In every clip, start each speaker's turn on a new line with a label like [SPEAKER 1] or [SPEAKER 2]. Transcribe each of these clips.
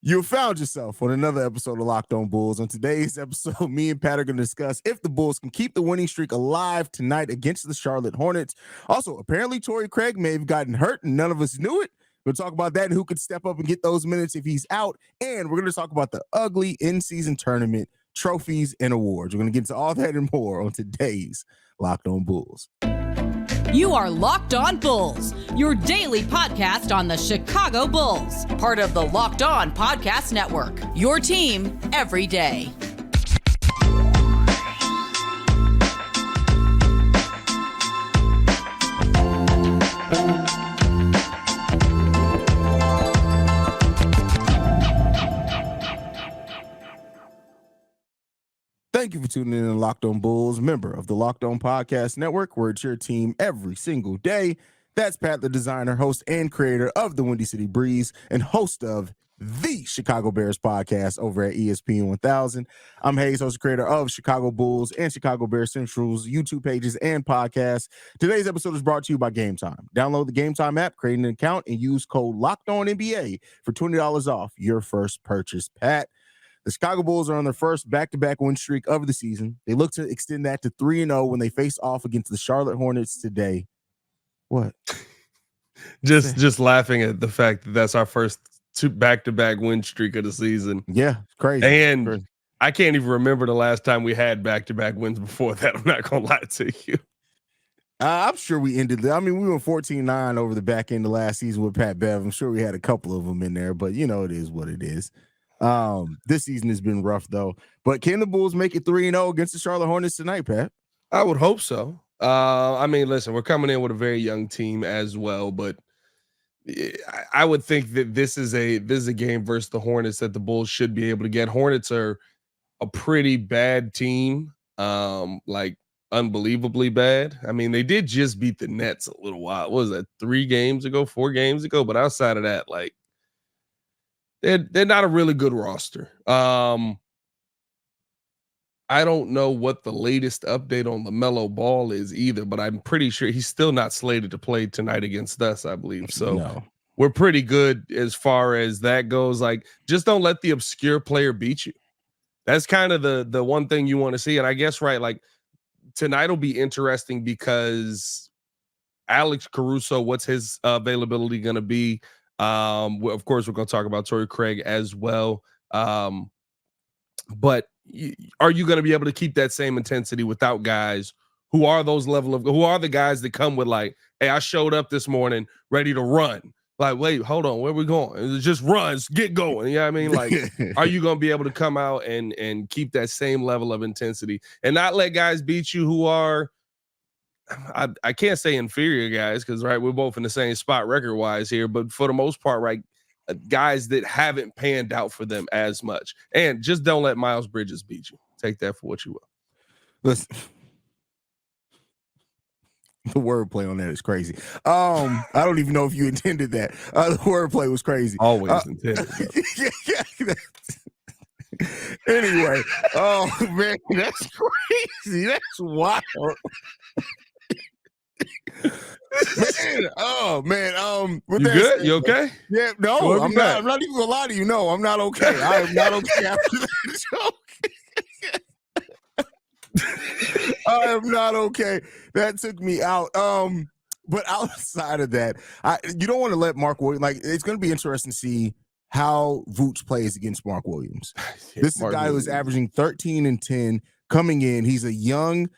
[SPEAKER 1] You found yourself on another episode of Locked On Bulls. On today's episode, me and Pat are going to discuss if the Bulls can keep the winning streak alive tonight against the Charlotte Hornets. Also, apparently Torrey Craig may have gotten hurt and none of us knew it. We'll talk about that and who could step up and get those minutes if he's out. And we're going to talk about the ugly in-season tournament, trophies, and awards. We're going to get into all that and more on today's Locked On Bulls.
[SPEAKER 2] You are Locked On Bulls, your daily podcast on the Chicago Bulls, part of the Locked On Podcast Network, your team every day.
[SPEAKER 1] Thank you for tuning in to Locked On Bulls, member of the Locked On Podcast Network, where it's your team every single day. That's Pat the Designer, host and creator of the Windy City Breeze and host of the Chicago Bears podcast over at ESPN 1000. I'm Haize, host and creator of Chicago Bulls and Chicago Bears Central's YouTube pages and podcasts. Today's episode is brought to you by Gametime. Download the Gametime app, create an account, and use code LOCKEDONNBA for $20 off your first purchase. Pat, the Chicago Bulls are on their first back-to-back win streak of the season. They look to extend that to 3-0 when they face off against the Charlotte Hornets today. What?
[SPEAKER 3] Just laughing at the fact that that's our first two back-to-back win streak of the season.
[SPEAKER 1] Yeah, it's crazy.
[SPEAKER 3] And
[SPEAKER 1] crazy.
[SPEAKER 3] I can't even remember the last time we had back-to-back wins before that. I'm not going to lie to you.
[SPEAKER 1] I'm sure we ended. I mean, we went 14-9 over the back end of last season with Pat Bev. I'm sure we had a couple of them in there, but you know, it is what it is. This season has been rough though, but can the Bulls make it 3-0 against the Charlotte Hornets tonight, Pat?
[SPEAKER 3] I would hope so. I mean, listen, we're coming in with a very young team as well, but I would think that this is a game versus the Hornets that the Bulls should be able to get. Hornets are a pretty bad team, like unbelievably bad. I mean, they did just beat the Nets a little while. What was that, 4 games ago? But outside of that, like, they're not a really good roster. I don't know what the latest update on LaMelo Ball is either, but I'm pretty sure he's still not slated to play tonight against us, I believe. So We're pretty good as far as that goes. Like, just don't let the obscure player beat you. That's kind of the one thing you want to see. And I guess, right, like, tonight will be interesting because Alex Caruso, what's his availability going to be? Of course, we're going to talk about Torrey Craig as well. But are you going to be able to keep that same intensity without guys who are who are the guys that come with like, hey, I showed up this morning ready to run. Like, wait, hold on, where are we going? It's just runs, get going. You know what I mean? Like, are you going to be able to come out and keep that same level of intensity and not let guys beat you who are, I can't say inferior guys because, right, we're both in the same spot record-wise here, but for the most part, right, guys that haven't panned out for them as much. And just don't let Miles Bridges beat you. Take that for what you will.
[SPEAKER 1] Listen, the wordplay on that is crazy. I don't even know if you intended that. The wordplay was crazy.
[SPEAKER 3] Always intended.
[SPEAKER 1] Yeah. Anyway, oh man, that's crazy. That's wild. Man, oh man,
[SPEAKER 3] you good? You okay?
[SPEAKER 1] Yeah, no, I'm not. I'm not even gonna lie to you. No, I'm not okay. I am not okay after that joke. I am not okay. That took me out. But outside of that, you don't want to let Mark Williams. Like, it's going to be interesting to see how Vooch plays against Mark Williams. This is a guy who's averaging 13 and 10 coming in. He's a young,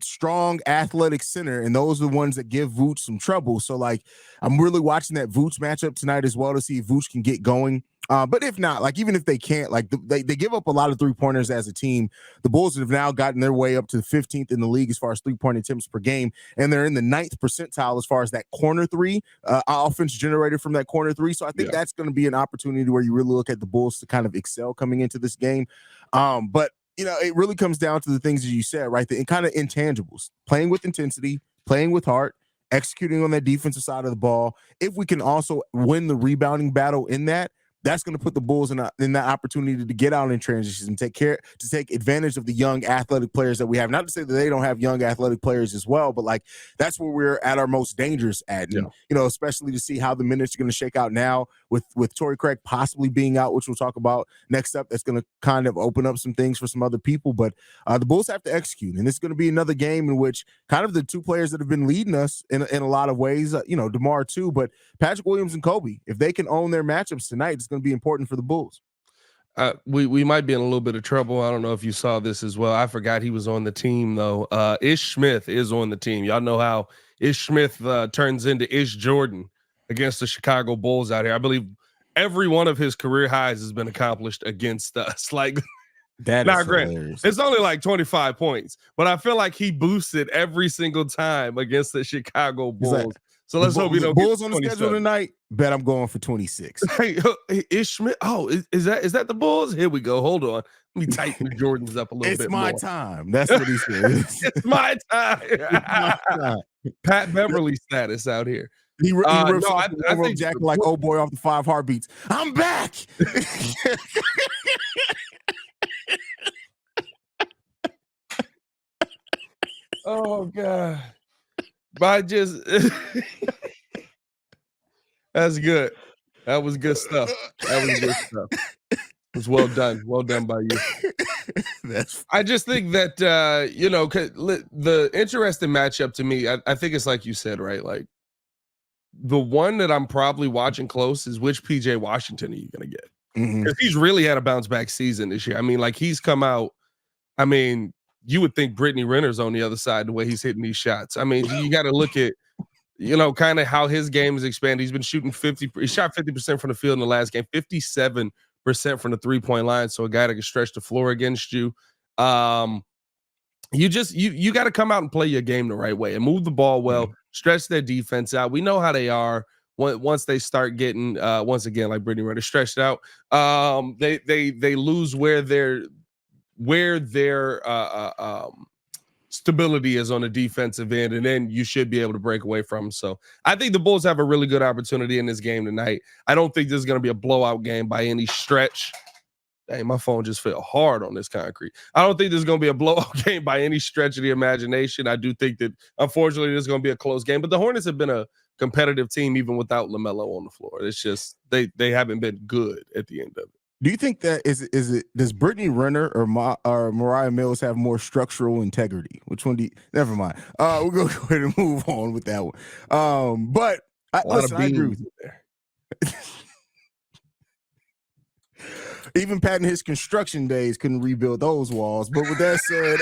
[SPEAKER 1] strong, athletic center, and those are the ones that give Vooch some trouble. So, like, I'm really watching that Vooch matchup tonight as well to see if Vooch can get going. But if not, like, even if they can't, like, they give up a lot of three-pointers as a team. The Bulls have now gotten their way up to the 15th in the league as far as three-point attempts per game, and they're in the 9th percentile as far as that corner three, offense generated from that corner three. So I think that's going to be an opportunity where you really look at the Bulls to kind of excel coming into this game. But you know, it really comes down to the things that you said, right? The kind of intangibles, playing with intensity, playing with heart, executing on that defensive side of the ball. If we can also win the rebounding battle in that, that's going to put the Bulls in that opportunity to get out in transitions and take advantage of the young athletic players that we have. Not to say that they don't have young athletic players as well, but like that's where we're at our most dangerous at. And, especially to see how the minutes are going to shake out now with Torrey Craig possibly being out, which we'll talk about next up. That's going to kind of open up some things for some other people, but the Bulls have to execute. And it's going to be another game in which kind of the two players that have been leading us in a lot of ways, DeMar too, but Patrick Williams and Kobe, if they can own their matchups tonight, it's going to be important for the Bulls.
[SPEAKER 3] We might be in a little bit of trouble. I don't know if you saw this as well. I forgot he was on the team though. Ish Smith is on the team. Y'all know how Ish Smith turns into Ish Jordan against the Chicago Bulls out here. I believe every one of his career highs has been accomplished against us. Like
[SPEAKER 1] that is hilarious.
[SPEAKER 3] It's only like 25 points, but I feel like he boosted every single time against the Chicago Bulls. So let's hope we don't get
[SPEAKER 1] Bulls on the schedule tonight. Bet I'm going for 26.
[SPEAKER 3] Hey, Ish Smith. Oh, is that the Bulls? Here we go. Hold on. Let me tighten the Jordans up a little bit more.
[SPEAKER 1] It's my time. That's what he said.
[SPEAKER 3] It's my time. Pat Beverly status out here.
[SPEAKER 1] He rips I think Jack like old boy off the 5 Heartbeats. I'm back.
[SPEAKER 3] Oh God. But that's good. That was good stuff. It was well done. Well done by you. I just think that the interesting matchup to me, I think it's like you said, right? Like the one that I'm probably watching close is which PJ Washington are you gonna get? Because he's really had a bounce back season this year. I mean, like he's come out. I mean, you would think Brittany Renner's on the other side the way he's hitting these shots. I mean, you got to look at, kind of how his game has expanded. He's been shooting 50. He shot 50% from the field in the last game, 57% from the 3-point line. So a guy that can stretch the floor against you. You got to come out and play your game the right way and move the ball well, stretch their defense out. We know how they are once they start getting, once again, like Brittany Renner stretched out. They lose where their stability is on the defensive end, and then you should be able to break away from them. So I think the Bulls have a really good opportunity in this game tonight. I don't think this is going to be a blowout game by any stretch. Dang, my phone just fell hard on this concrete. I don't think this is going to be a blowout game by any stretch of the imagination. I do think that, unfortunately, this is going to be a close game. But the Hornets have been a competitive team even without LaMelo on the floor. It's just they haven't been good at the end of it.
[SPEAKER 1] Do you think that does Brittany Renner or Mariah Mills have more structural integrity? Which one do you, never mind. We'll go ahead and move on with that one. But I agree with you there. Even Pat in his construction days couldn't rebuild those walls. But with that said,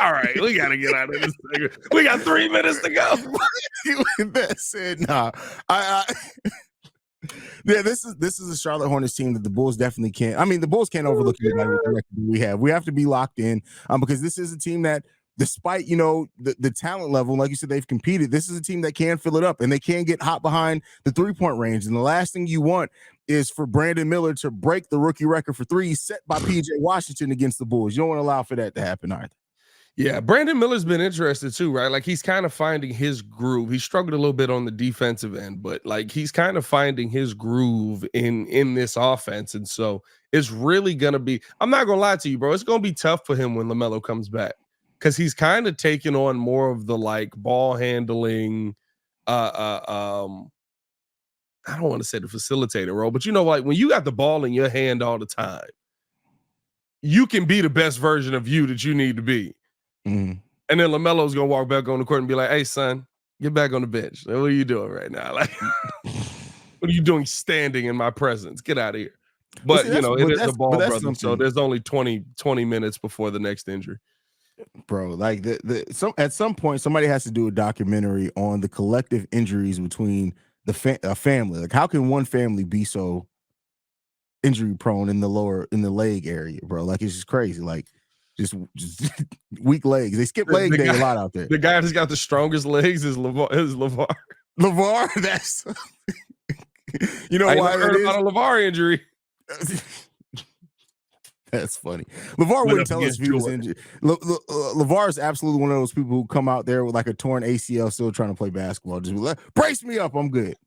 [SPEAKER 3] all right, we got to get out of this thing. We got 3 minutes to go.
[SPEAKER 1] With that said, nah, yeah, this is a Charlotte Hornets team that the Bulls definitely can't. I mean, the Bulls can't overlook anybody with the record we have. We have to be locked in because this is a team that, despite the talent level, like you said, they've competed. This is a team that can fill it up and they can get hot behind the 3-point range. And the last thing you want is for Brandon Miller to break the rookie record for threes set by PJ Washington against the Bulls. You don't want to allow for that to happen either.
[SPEAKER 3] Yeah, Brandon Miller's been interested too, right? Like he's kind of finding his groove. He struggled a little bit on the defensive end, but like he's kind of finding his groove in this offense. And so it's really gonna be, I'm not gonna lie to you, bro. It's gonna be tough for him when LaMelo comes back. Cause he's kind of taking on more of the like ball handling, I don't want to say the facilitator role, but like when you got the ball in your hand all the time, you can be the best version of you that you need to be. And then LaMelo's gonna walk back on the court and be like, "Hey, son, get back on the bench. What are you doing right now? Like, what are you doing standing in my presence? Get out of here." But it is a ball brother, so there's only 20 minutes before the next injury.
[SPEAKER 1] Bro, like at some point, somebody has to do a documentary on the collective injuries between a family. Like, how can one family be so injury prone in the leg area, bro? Like, it's just crazy. Like. Just weak legs. They skip leg day a lot out there.
[SPEAKER 3] The guy that's got the strongest legs is LeVar.
[SPEAKER 1] LeVar, that's
[SPEAKER 3] why heard about a LeVar injury.
[SPEAKER 1] That's funny. LeVar wouldn't tell us if he was injured. LeVar is absolutely one of those people who come out there with like a torn ACL, still trying to play basketball. Just be like, brace me up, I'm good.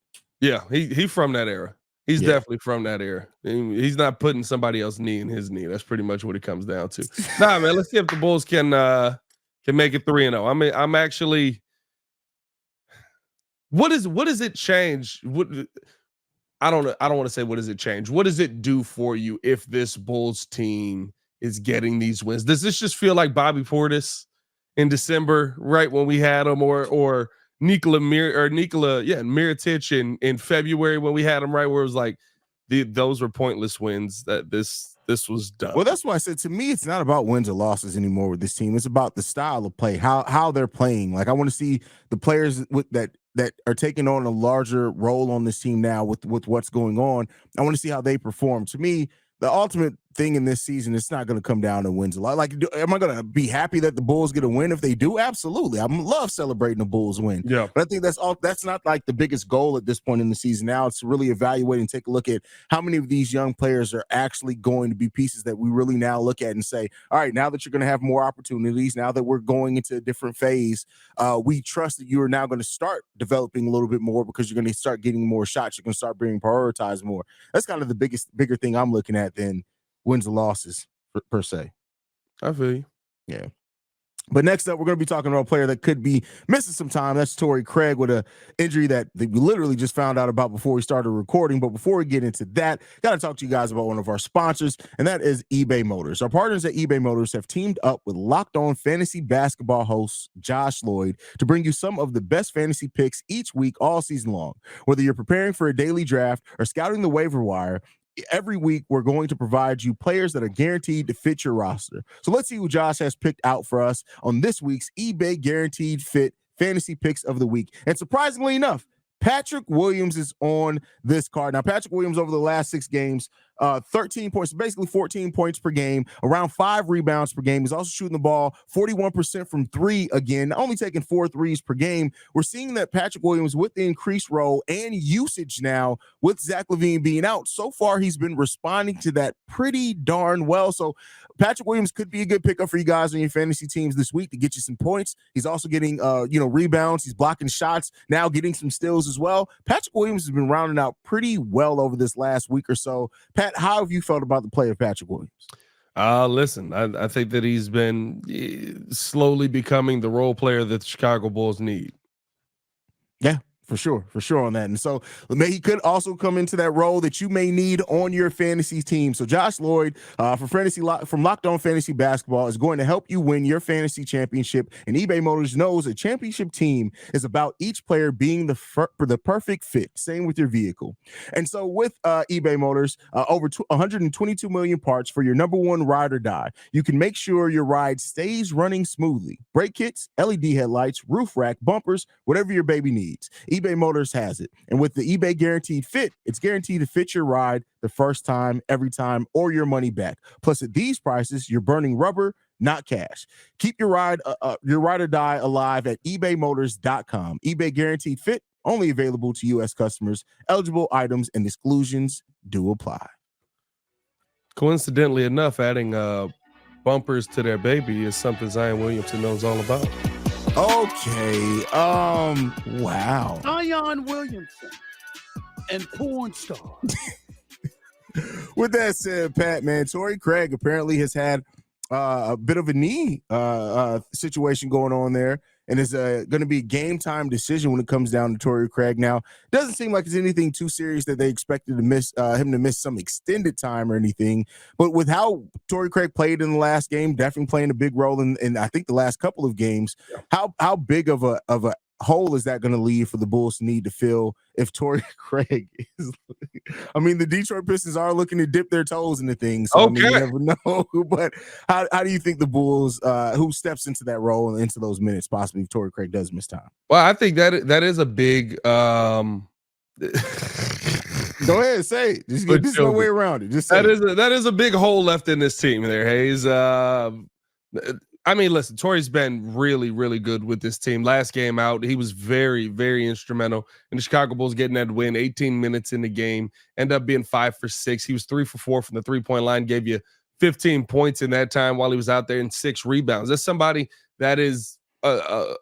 [SPEAKER 3] Yeah, he from that era. He's definitely from that era. He's not putting somebody else's knee in his knee. That's pretty much what it comes down to. Nah, man, let's see if the Bulls can make it 3-0. I mean, I'm actually. What does it change? I don't want to say what does it change. What does it do for you if this Bulls team is getting these wins? Does this just feel like Bobby Portis in December, right when we had him, or Nikola Mirotic in February when we had him, right where it was like those were pointless wins, that this was done?
[SPEAKER 1] Well, that's why I said, to me, it's not about wins or losses anymore with this team. It's about the style of play, how they're playing. Like, I want to see the players that are taking on a larger role on this team now with what's going on. I want to see how they perform. To me, the ultimate thing in this season, it's not going to come down to wins a lot. Like, am I going to be happy that the Bulls get a win if they do? Absolutely. I love celebrating the Bulls win.
[SPEAKER 3] Yeah.
[SPEAKER 1] But I think that's not like the biggest goal at this point in the season. Now it's to really evaluate and take a look at how many of these young players are actually going to be pieces that we really now look at and say, all right, now that you're going to have more opportunities, now that we're going into a different phase, we trust that you are now going to start developing a little bit more because you're going to start getting more shots. You're going to start being prioritized more. That's kind of the bigger thing I'm looking at than wins and losses per se.
[SPEAKER 3] I feel you.
[SPEAKER 1] Yeah. But next up, we're going to be talking about a player that could be missing some time. That's Torrey Craig with an injury that we literally just found out about before we started recording. But before we get into that, got to talk to you guys about one of our sponsors, and that is eBay Motors. Our partners at eBay Motors have teamed up with Locked On Fantasy Basketball host Josh Lloyd to bring you some of the best fantasy picks each week all season long. Whether you're preparing for a daily draft or scouting the waiver wire, every week we're going to provide you players that are guaranteed to fit your roster. So let's see who Josh has picked out for us on this week's eBay Guaranteed Fit Fantasy Picks of the Week. And surprisingly enough, Patrick Williams is on this card. Now, Patrick Williams over the last 6 games, 13 points, basically 14 points per game, around 5 rebounds per game. He's also shooting the ball 41% from 3 again, only taking 4 threes per game. We're seeing that Patrick Williams, with the increased role and usage now with Zach LaVine being out, so far he's been responding to that pretty darn well. So Patrick Williams could be a good pickup for you guys on your fantasy teams this week to get you some points. He's also getting rebounds. He's blocking shots, now getting some steals as well. Patrick Williams has been rounding out pretty well over this last week or so. Pat, how have you felt about the play of Patrick Williams?
[SPEAKER 3] Listen, I think that he's been slowly becoming the role player that the Chicago Bulls need.
[SPEAKER 1] Yeah, for sure on that. And so he could also come into that role that you may need on your fantasy team. So Josh Lloyd from Locked On Fantasy Basketball is going to help you win your fantasy championship. And eBay Motors knows a championship team is about each player being the perfect fit. Same with your vehicle. And so with eBay Motors, over 122 million parts for your number one ride or die, you can make sure your ride stays running smoothly. Brake kits, LED headlights, roof rack, bumpers, whatever your baby needs, eBay Motors has it. And with the eBay Guaranteed Fit, it's guaranteed to fit your ride the first time, every time, or your money back. Plus, at these prices, you're burning rubber, not cash. Keep your ride or die alive at ebaymotors.com. eBay Guaranteed Fit, only available to U.S. customers. Eligible items and exclusions do apply.
[SPEAKER 3] Coincidentally enough, adding bumpers to their baby is something Zion Williamson knows all about.
[SPEAKER 1] Okay. Wow.
[SPEAKER 4] Zion Williamson and porn star.
[SPEAKER 1] With that said, Pat, man, Torrey Craig apparently has had a bit of a knee situation going on there, and is going to be a game time decision when it comes down to Torrey Craig. Now, it doesn't seem like it's anything too serious that they expected to miss him to miss some extended time or anything. But with how Torrey Craig played in the last game, definitely playing a big role in I think the last couple of games. Yeah. How big of a hole is that going to leave for the Bulls to need to fill if Torrey Craig is? I mean, the Detroit Pistons are looking to dip their toes into things. So,
[SPEAKER 3] okay.
[SPEAKER 1] I mean, you never know. But how do you think the Bulls, who steps into that role and into those minutes, possibly if Torrey Craig does miss time?
[SPEAKER 3] Well, I think that is a big.
[SPEAKER 1] Go ahead, say it. There's no way around it. Just say
[SPEAKER 3] that is a big hole left in this team there, Haize. I mean, listen, Torrey's been really, really good with this team. Last game out, he was very, very instrumental in the Chicago Bulls getting that win. 18 minutes in the game, ended up being 5 for 6. He was 3 for 4 from the 3-point line, gave you 15 points in that time while he was out there and 6 rebounds. That's somebody that is a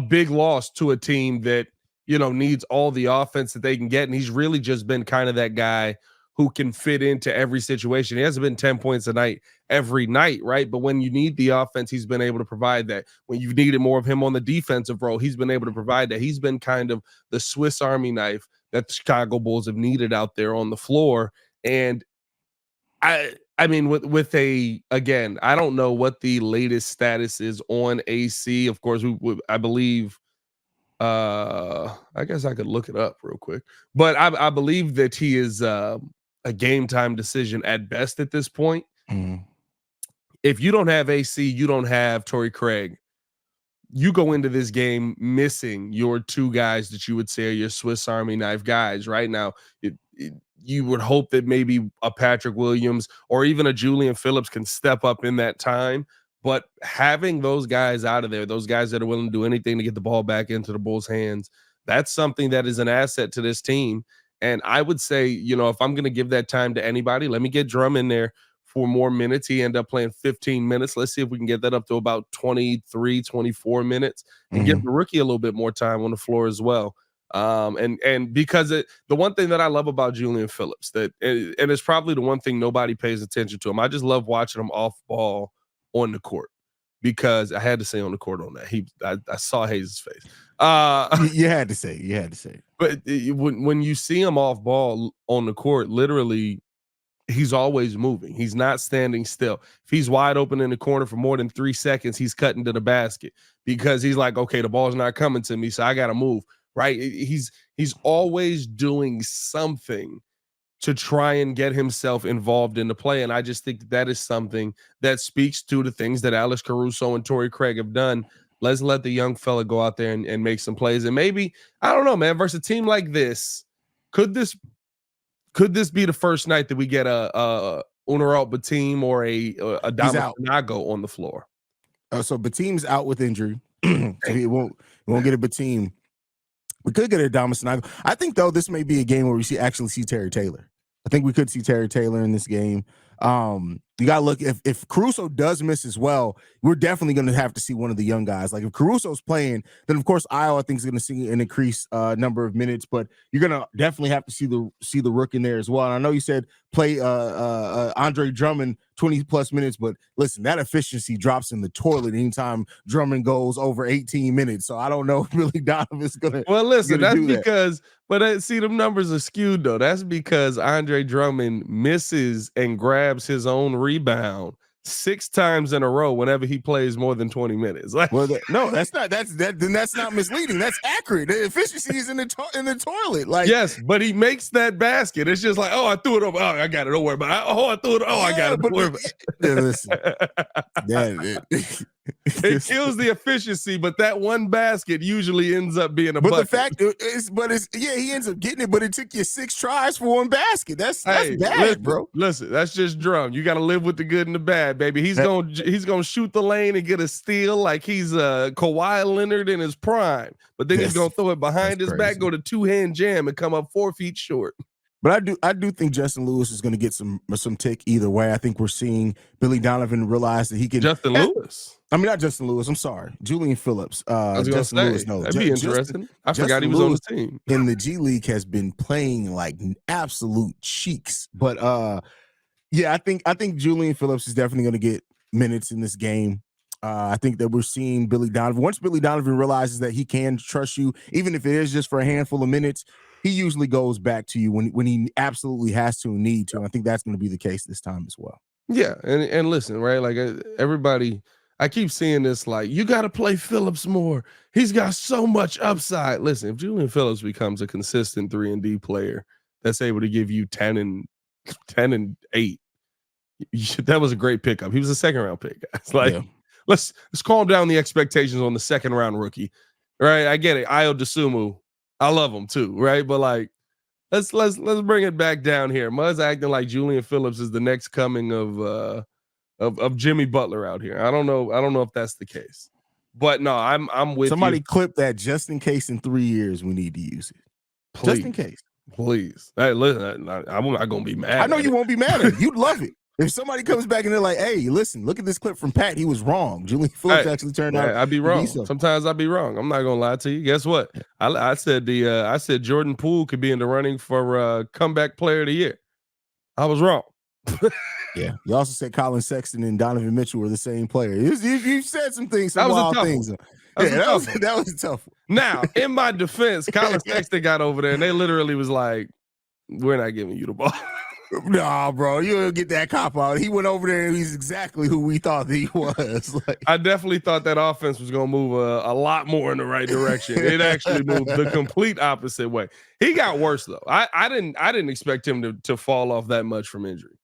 [SPEAKER 3] big loss to a team that needs all the offense that they can get. And he's really just been kind of that guy who can fit into every situation. He hasn't been 10 points a night every night, right? But when you need the offense, he's been able to provide that. When you've needed more of him on the defensive role, he's been able to provide that. He's been kind of the Swiss Army knife that the Chicago Bulls have needed out there on the floor. And I mean, with again, I don't know what the latest status is on AC. Of course, I believe, I guess I could look it up real quick, but I believe that he is a game time decision at best at this point.
[SPEAKER 1] Mm-hmm.
[SPEAKER 3] If you don't have AC, you don't have Torrey Craig. You go into this game missing your two guys that you would say are your Swiss Army knife guys. Right now, you would hope that maybe a Patrick Williams or even a Julian Phillips can step up in that time. But having those guys out of there, those guys that are willing to do anything to get the ball back into the Bulls' hands, that's something that is an asset to this team. And I would say, if I'm going to give that time to anybody, let me get Drum in there for more minutes. He ended up playing 15 minutes. Let's see if we can get that up to about 23, 24 minutes and give the rookie a little bit more time on the floor as well. And because the one thing that I love about Julian Phillips, and it's probably the one thing nobody pays attention to him, I just love watching him off ball on the court, because I had to say on the court on that. I saw Haize's face.
[SPEAKER 1] You had to say.
[SPEAKER 3] But when you see him off ball on the court, literally, he's always moving. He's not standing still. If he's wide open in the corner for more than 3 seconds, he's cutting to the basket, because he's like, okay, the ball's not coming to me, so I got to move. Right? He's always doing something to try and get himself involved in the play. And I just think that is something that speaks to the things that Alex Caruso and Torrey Craig have done. Let's let the young fella go out there and make some plays. And maybe, I don't know, man, versus a team like this, could this be the first night that we get a Unaralt Batim or a Adama Nago on the floor?
[SPEAKER 1] So Batim's out with injury. So we won't get a Batim. We could get a Adama Nago. I think, though, this may be a game where we actually see Terry Taylor. I think we could see Terry Taylor in this game. You got to look, if Caruso does miss as well, we're definitely going to have to see one of the young guys. Like, if Caruso's playing, then of course Iowa, I think, is going to see an increased number of minutes, but you're going to definitely have to see the rook in there as well. And I know you said play Andre Drummond 20 plus minutes, but listen, that efficiency drops in the toilet anytime Drummond goes over 18 minutes. So I don't know if Billy Donovan's going to.
[SPEAKER 3] Well, listen, that's because, but see, them numbers are skewed though. That's because Andre Drummond misses and grabs his own rebound 6 times in a row whenever he plays more than 20 minutes. Like,
[SPEAKER 1] well, no, that's not. Then that's not misleading. That's accurate. The efficiency is in the toilet. Like,
[SPEAKER 3] yes, but he makes that basket. It's just like, oh, I threw it over. Oh, I got it. Don't worry about it. Oh, I threw it. Oh, I got it. Don't worry about
[SPEAKER 1] it.
[SPEAKER 3] It kills the efficiency, but that one basket usually ends up being a
[SPEAKER 1] bucket.
[SPEAKER 3] The
[SPEAKER 1] fact is, he ends up getting it, but it took you 6 tries for one basket. That's bad, bro.
[SPEAKER 3] Listen, that's just Drum. You got to live with the good and the bad, baby. He's gonna shoot the lane and get a steal like he's Kawhi Leonard in his prime, but then he's gonna throw it behind his back, go to 2-hand jam, and come up 4 feet short.
[SPEAKER 1] But I do think Justin Lewis is going to get some tick either way. I think we're seeing Billy Donovan realize that he can.
[SPEAKER 3] Lewis.
[SPEAKER 1] I mean, not Justin Lewis. I'm sorry, Julian Phillips.
[SPEAKER 3] Justin Lewis. No, that'd be interesting. I forgot he was on the team.
[SPEAKER 1] In the G League, has been playing like absolute cheeks. But yeah, I think Julian Phillips is definitely going to get minutes in this game. I think that we're seeing Billy Donovan. Once Billy Donovan realizes that he can trust you, even if it is just for a handful of minutes, he usually goes back to you when he absolutely has to and need to. And I think that's going to be the case this time as well.
[SPEAKER 3] Yeah, and listen, right? Like everybody, I keep seeing this, like, you got to play Phillips more. He's got so much upside. Listen, if Julian Phillips becomes a consistent 3-and-D player that's able to give you 10 and 8, that was a great pickup. He was a 2nd-round pick, guys. Like, let's calm down the expectations on the 2nd-round rookie, right? I get it. Ayo Dosunmu, I love him too, right? But like, let's bring it back down here. Mud's acting like Julian Phillips is the next coming of Jimmy Butler out here. I don't know if that's the case, but no, I'm with
[SPEAKER 1] somebody
[SPEAKER 3] you.
[SPEAKER 1] Clip that just in case in 3 years we need to use it.
[SPEAKER 3] Please,
[SPEAKER 1] just in case.
[SPEAKER 3] Please. Hey, listen, I'm not gonna be mad.
[SPEAKER 1] I know you won't be mad at it. You'd love it. If somebody comes back and they're like, "Hey, listen, look at this clip from Pat. He was wrong. Julian Phillips actually turned out."
[SPEAKER 3] I'd be wrong. Sometimes I'd be wrong. I'm not gonna lie to you. Guess what? I said Jordan Poole could be in the running for comeback player of the year. I was wrong.
[SPEAKER 1] Yeah. You also said Colin Sexton and Donovan Mitchell were the same player. You said some things, some
[SPEAKER 3] that was
[SPEAKER 1] wild
[SPEAKER 3] a tough
[SPEAKER 1] things.
[SPEAKER 3] One.
[SPEAKER 1] That was a tough one.
[SPEAKER 3] Now, in my defense, Colin Sexton got over there and they literally was like, "We're not giving you the ball."
[SPEAKER 1] Nah, bro, you don't get that cop out. He went over there and he's exactly who we thought he was.
[SPEAKER 3] I definitely thought that offense was going to move a lot more in the right direction. It actually moved the complete opposite way. He got worse though. I didn't expect him to fall off that much from injury.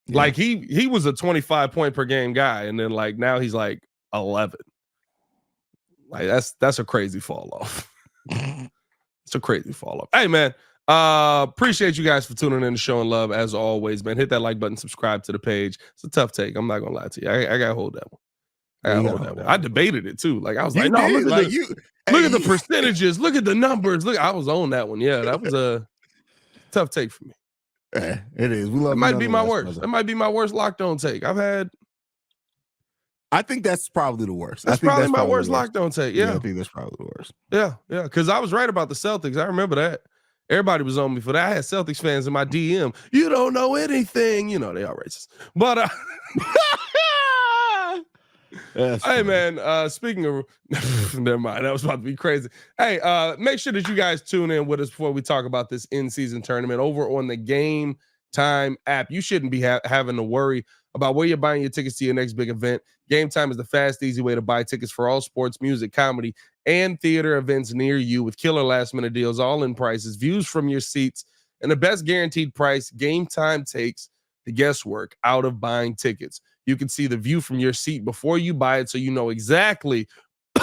[SPEAKER 3] Yeah. Like he was a 25 point per game guy, and then like now he's like 11. Like that's a crazy fall off. It's a crazy fall off. Hey man. Appreciate you guys for tuning in and showing love as always, man. Hit that like button, subscribe to the page. It's a tough take. I'm not gonna lie to you. I gotta hold that one. I debated it too. Like I was like, no, look at the percentages, look at the numbers. Look, I was on that one. Yeah, that was a tough take for me.
[SPEAKER 1] It is. We love
[SPEAKER 3] it. Might be my worst. It might be my worst locked on take I've had.
[SPEAKER 1] I think that's probably the worst.
[SPEAKER 3] That's probably my worst locked on take. Yeah,
[SPEAKER 1] I think that's probably the worst.
[SPEAKER 3] Yeah, because I was right about the Celtics. I remember that. Everybody was on me for that. I had Celtics fans in my DM. You don't know anything. You know, they are racist. But hey, man, speaking of never mind. That was about to be crazy. Hey, make sure that you guys tune in with us before we talk about this in-season tournament over on the Gametime app. You shouldn't be having to worry about where you're buying your tickets to your next big event. Gametime is the fast, easy way to buy tickets for all sports, music, comedy, and theater events near you with killer last-minute deals, all-in prices, views from your seats, and the best guaranteed price. Gametime takes the guesswork out of buying tickets. You can see the view from your seat before you buy it, so you know exactly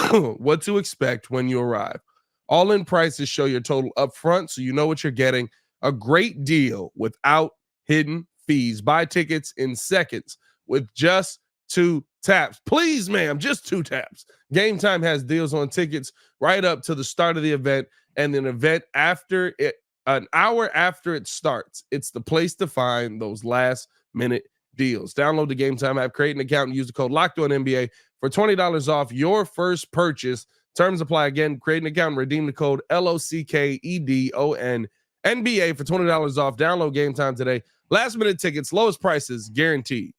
[SPEAKER 3] what to expect when you arrive. All-in prices show your total up front, so you know what you're getting. A great deal without hidden fees. Buy tickets in seconds with just 2 taps. Please, ma'am, just 2 taps. Gametime has deals on tickets right up to the start of the event, and an event after it, an hour after it starts. It's the place to find those last-minute deals. Download the Gametime app, create an account, and use the code LOCKEDONNBA for $20 off your first purchase. Terms apply. Again, create an account and redeem the code LOCKEDON NBA for $20 off. Download Gametime today. Last-minute tickets, lowest prices guaranteed.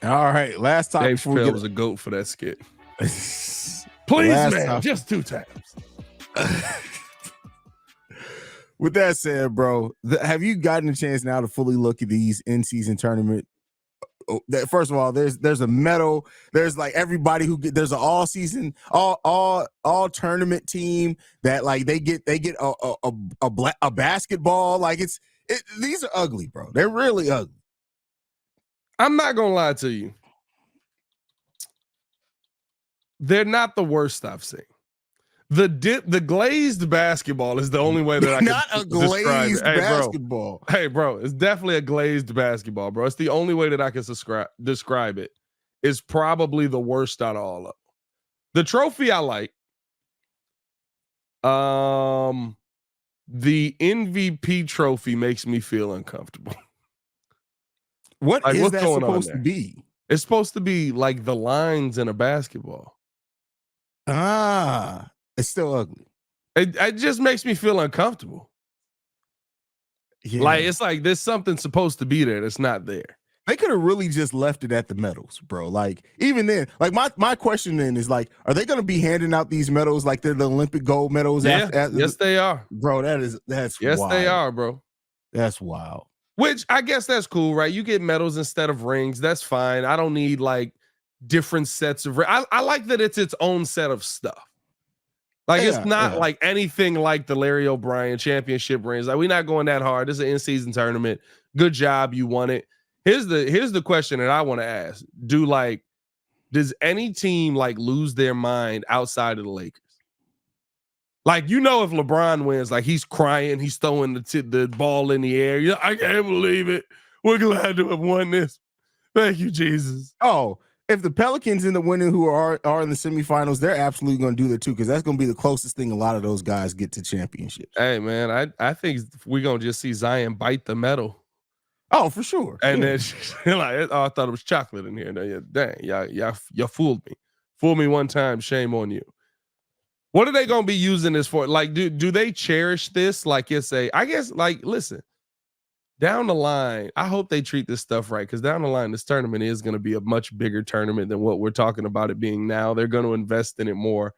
[SPEAKER 1] All right, last time.
[SPEAKER 3] Dave Chappelle was a goat for that skit. Please, man, just 2 taps.
[SPEAKER 1] With that said, bro, have you gotten a chance now to fully look at these in-season tournament? First of all, there's a medal. There's like everybody there's an all-season, all tournament team that like they get a basketball. Like these are ugly, bro. They're really ugly.
[SPEAKER 3] I'm not gonna lie to you. They're not the worst I've seen. The glazed basketball is the only way that I can
[SPEAKER 1] not a glazed basketball.
[SPEAKER 3] Hey, bro, it's definitely a glazed basketball, bro. It's the only way that I can describe it. Is probably the worst out of all of them. The trophy I like. The MVP trophy makes me feel uncomfortable.
[SPEAKER 1] What like, is that supposed to be?
[SPEAKER 3] It's supposed to be like the lines in a basketball.
[SPEAKER 1] It's still ugly.
[SPEAKER 3] It just makes me feel uncomfortable. Yeah. Like it's like there's something supposed to be there that's not there.
[SPEAKER 1] They could have really just left it at the medals, bro. Like even then, like my question then is like, are they going to be handing out these medals like they're the Olympic gold medals?
[SPEAKER 3] Yeah, yes they are,
[SPEAKER 1] bro. That's
[SPEAKER 3] yes
[SPEAKER 1] wild.
[SPEAKER 3] They are, bro.
[SPEAKER 1] That's wild.
[SPEAKER 3] Which I guess that's cool, right? You get medals instead of rings. That's fine. I don't need like different sets of rings. I like that it's its own set of stuff. Like it's not like anything like the Larry O'Brien championship rings. Like we're not going that hard. This is an in-season tournament. Good job, you won it. Here's the question that I want to ask. Does any team like lose their mind outside of the Lakers? Like, you know, if LeBron wins, like he's crying, he's throwing the ball in the air. You know, I can't believe it. We're glad to have won this. Thank you, Jesus.
[SPEAKER 1] Oh, if the Pelicans end up winning, who are in the semifinals, they're absolutely going to do that too, because that's going to be the closest thing a lot of those guys get to championships.
[SPEAKER 3] Hey, man, I think we're going to just see Zion bite the medal.
[SPEAKER 1] Oh, for sure.
[SPEAKER 3] And then she's like, oh, I thought it was chocolate in here. No, dang, y'all fooled me. Fooled me one time. Shame on you. What are they gonna be using this for? Like, do they cherish this? Like, it's I guess, like, listen, down the line, I hope they treat this stuff right, because down the line, this tournament is going to be a much bigger tournament than what we're talking about it being now. They're going to invest in it more,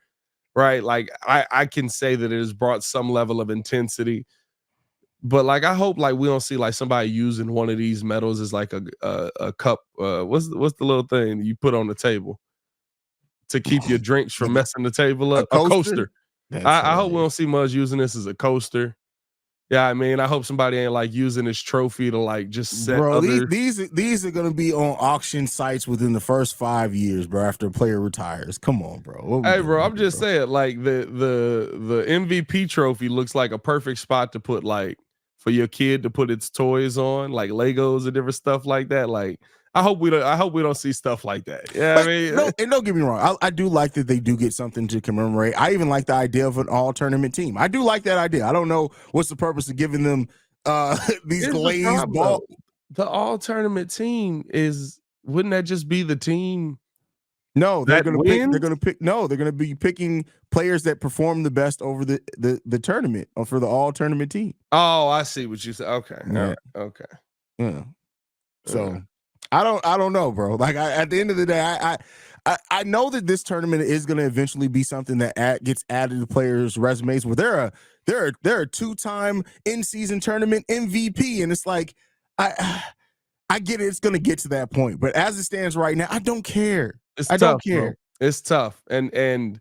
[SPEAKER 3] right? Like, I can say that it has brought some level of intensity, but like, I hope like we don't see like somebody using one of these medals as like a cup. What's the little thing you put on the table to keep your drinks from messing the table up? A coaster. I hope we don't see much using this as a coaster. Yeah, I mean, I hope somebody ain't like using this trophy to like just set.
[SPEAKER 1] Bro, these are gonna be on auction sites within the first 5 years, bro. After a player retires, come on, bro.
[SPEAKER 3] Hey, bro, I'm just saying, like the MVP trophy looks like a perfect spot to put like for your kid to put its toys on, like Legos and different stuff like that. Like, I hope we don't see stuff like that. Yeah, I mean,
[SPEAKER 1] and don't get me wrong, I do like that they do get something to commemorate. I even like the idea of an all tournament team. I do like that idea. I don't know what's the purpose of giving them these glazed balls.
[SPEAKER 3] The all tournament team wouldn't that just be the team?
[SPEAKER 1] No, they're gonna be picking players that perform the best over the tournament or for the all tournament team.
[SPEAKER 3] Oh, I see what you said. Okay.
[SPEAKER 1] Yeah.
[SPEAKER 3] Right. Okay.
[SPEAKER 1] Yeah. So I don't know, bro. Like at the end of the day, I know that this tournament is going to eventually be something that gets added to players' resumes. But they're a two-time in-season tournament MVP, and it's like I get it. It's going to get to that point, but as it stands right now, I don't care. I don't care.
[SPEAKER 3] Bro. It's tough, and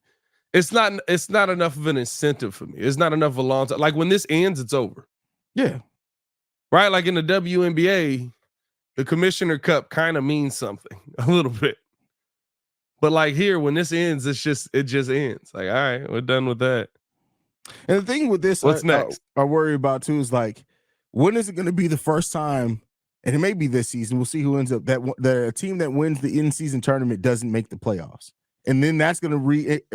[SPEAKER 3] it's not enough of an incentive for me. It's not enough of a long time. Like when this ends, it's over.
[SPEAKER 1] Yeah.
[SPEAKER 3] Right. Like in the WNBA. The Commissioner Cup kind of means something a little bit, but like here, when this ends, it just ends. Like, all right, we're done with that.
[SPEAKER 1] And the thing with this,
[SPEAKER 3] what's next?
[SPEAKER 1] I worry about too is like, when is it going to be the first time? And it may be this season. We'll see who ends up. That the team that wins the in-season tournament doesn't make the playoffs, and then that's going to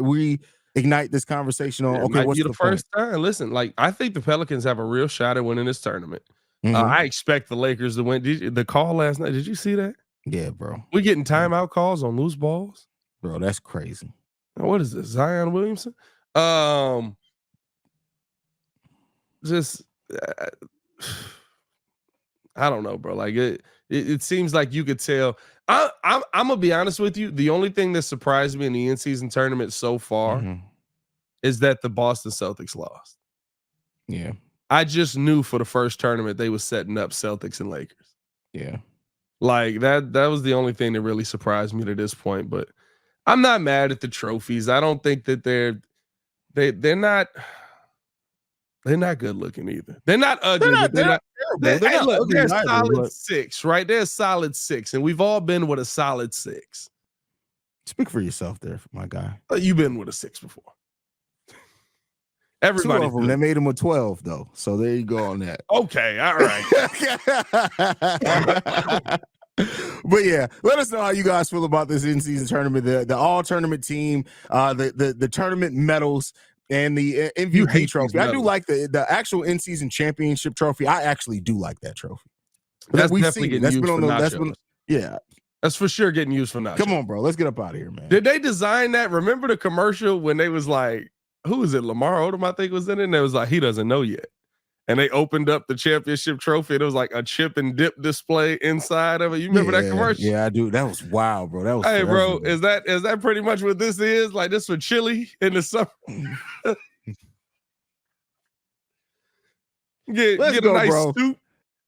[SPEAKER 1] reignite this conversation on. Okay, what's the
[SPEAKER 3] first time? Listen, like I think the Pelicans have a real shot at winning this tournament.
[SPEAKER 1] Mm-hmm.
[SPEAKER 3] I expect the Lakers to win. The call last night, did you see that?
[SPEAKER 1] Yeah, bro.
[SPEAKER 3] We getting timeout calls on loose balls?
[SPEAKER 1] Bro, that's crazy.
[SPEAKER 3] What is this? Zion Williamson? Just I don't know, bro. Like it seems like you could tell. I'm gonna be honest with you. The only thing that surprised me in the in-season tournament so far is that the Boston Celtics lost.
[SPEAKER 1] Yeah.
[SPEAKER 3] I just knew for the first tournament they was setting up Celtics and Lakers.
[SPEAKER 1] Yeah.
[SPEAKER 3] Like that was the only thing that really surprised me to this point. But I'm not mad at the trophies. I don't think that they're not good looking either. They're not ugly. They're solid 6, right? They're a solid 6, and we've all been with a solid 6.
[SPEAKER 1] Speak for yourself there, my guy.
[SPEAKER 3] You've been with a 6 before. Everybody,
[SPEAKER 1] 2 of them, they made him a 12 though. So there you go on that.
[SPEAKER 3] Okay, all right.
[SPEAKER 1] But yeah, let us know how you guys feel about this in-season tournament, the all tournament team, the tournament medals, and the MVP trophy. I do like the actual in-season championship trophy. I actually do like that trophy.
[SPEAKER 3] That's definitely getting used for nachos.
[SPEAKER 1] Yeah.
[SPEAKER 3] That's for sure getting used for nachos.
[SPEAKER 1] Come on, bro. Let's get up out of here, man.
[SPEAKER 3] Did they design that? Remember the commercial when they was like, who is it? Lamar Odom, I think, was in it. And it was like, he doesn't know yet. And they opened up the championship trophy. And it was like a chip and dip display inside of it. You remember that commercial?
[SPEAKER 1] Yeah, I do. That was wild, bro. That was.
[SPEAKER 3] Hey, bro, is that pretty much what this is? Like this for chili in the summer? get a nice soup.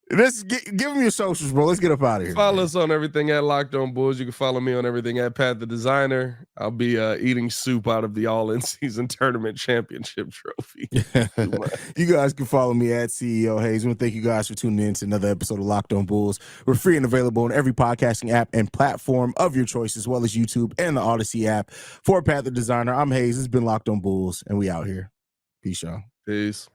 [SPEAKER 1] Give them your socials, bro. Let's get up out of here.
[SPEAKER 3] Follow us on everything at Locked On Bulls. You can follow me on everything at Pat the Designer. I'll be eating soup out of the all-in-season tournament championship trophy.
[SPEAKER 1] You guys can follow me at CEO Haize. I want to thank you guys for tuning in to another episode of Locked On Bulls. We're free and available on every podcasting app and platform of your choice, as well as YouTube and the Odyssey app. For Pat the Designer, I'm Haize. It's been Locked On Bulls, and we out here. Peace, y'all.
[SPEAKER 3] Peace.